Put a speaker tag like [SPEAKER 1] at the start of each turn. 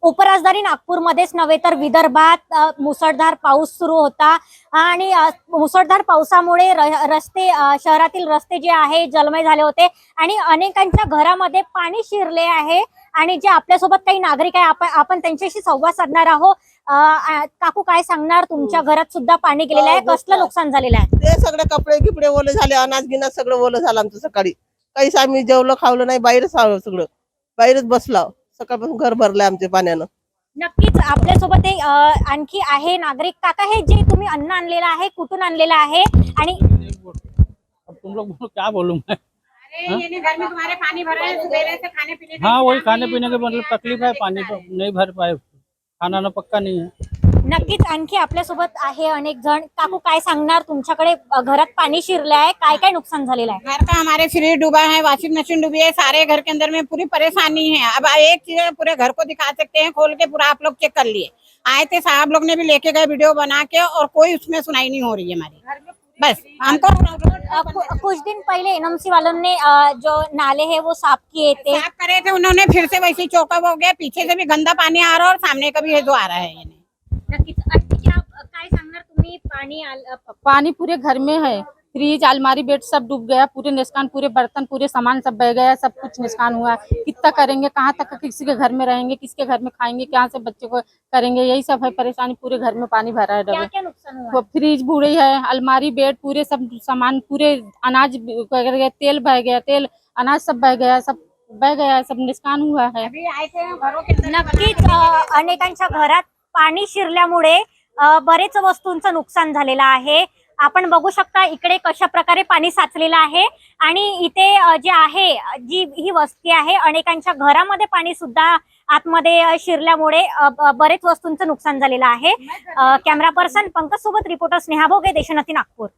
[SPEAKER 1] उपराजधानी नागपूरमध्येच नव्हे तर विदर्भात मुसळधार पाऊस सुरू होता आणि मुसळधार पावसामुळे रस्ते शहरातील रस्ते जे आहे जलमय झाले होते आणि अनेकांच्या घरामध्ये पाणी शिरले आहे आणि जे आपल्यासोबत काही नागरिक आहे आपण त्यांच्याशी संवाद साधणार आहोत। काकू काय सांगणार, तुमच्या घरात सुद्धा पाणी गेलेलं आहे, कसलं नुकसान झालेलं आहे?
[SPEAKER 2] ते सगळे कपडे गिपडे ओले झाले, अनाज गिनाज सगळं ओलं झालं आमचं सकाळी। काहीच आम्ही जेवलं खावलं नाही, बाहेरच आलो, सगळं बाहेरच बसलो। सकाळपासून घर भरलंय आमचे पाण्यानं।
[SPEAKER 1] नक्कीच आपल्यासोबत एक आणखी आहे नागरिक। काका, हे जे तुम्ही अन्न आणलेलं आहे कुठून आणलेलं आहे? आणि
[SPEAKER 3] अब तुम लोग बोलो क्या बोलूं मैं?
[SPEAKER 4] ये घर में तुम्हारे पानी भरा है, सवेरे से खाने पीने का
[SPEAKER 3] हाँ, वही खाने पीने के मतलब तकलीफ है, पानी तो नहीं भर पाए, खाना ना पक्का नहीं है।
[SPEAKER 1] नक्कीच आणखी आपल्यासोबत आहे अनेक जण। काकू काय सांगणार, तुमच्याकडे घरात पाणी शिरलं आहे, काय काय नुकसान झालेलं आहे?
[SPEAKER 4] घर का हमारे फ्रिज डूबा है, वॉशिंग मशीन डूबी है, सारे घर के अंदर में पूरी परेशानी है। अब एक चीज पूरे घर को दिखा सकते हैं, खोल के पूरा आप लोग चेक कर लिए। आए थे साहब लोग ने भी लेके गए वीडियो बना के, और कोई उसमें सुनाई नहीं हो रही है हमारी। बस हमको
[SPEAKER 1] कुछ दिन पहले एनएमसी वालों ने जो नाले हैं वो साफ किए थे।
[SPEAKER 4] साफ करे थे उन्होंने, फिर से वैसे ही चौका हो गया। पीछे से भी गंदा पानी आ रहा है और सामने का भी है जो आ रहा है।
[SPEAKER 1] नक्कीच आणखी काय सांगणार तुम्ही?
[SPEAKER 5] पानी पूरे घर में है, फ्रिज अलमारी बेड सब डूब गया, पूरे नुकसान, पूरे बर्तन पूरे सामान सब बह गया, सब कुछ नुकसान हुआ है। कितना करेंगे, कहाँ तक किसी के घर में रहेंगे, किसके घर में खाएंगे, कहाँ से बच्चे को करेंगे, यही सब है परेशानी। पूरे घर में पानी भरा है,
[SPEAKER 1] क्या
[SPEAKER 5] डबल
[SPEAKER 1] क्या नुकसान हुआ?
[SPEAKER 5] वो फ्रिज बुरी है, अलमारी बेड पूरे सब सामान, पूरे अनाज बह गया, तेल बह गया, तेल अनाज सब बह गया, सब बह गया, सब नुकसान हुआ है।
[SPEAKER 4] अभी आए थे घरों के अंदर
[SPEAKER 1] नक्कीच अनेकांच्या घरात पाणी शिरल्यामुळे बरेच वस्तूंचं नुकसान झालेलं आहे। आपण बघू शकता इकडे कशा प्रकारे पाणी साचलेलं आहे आणि इथे जे आहे जी ही वस्ती आहे, अनेकांच्या घरामध्ये पाणी सुद्धा आतमध्ये शिरल्यामुळे बरेच वस्तूंचं नुकसान झालेलं आहे। कॅमेरा पर्सन पंकज सोबत रिपोर्टर स्नेहा भोगे, देशोन्नती नागपूर।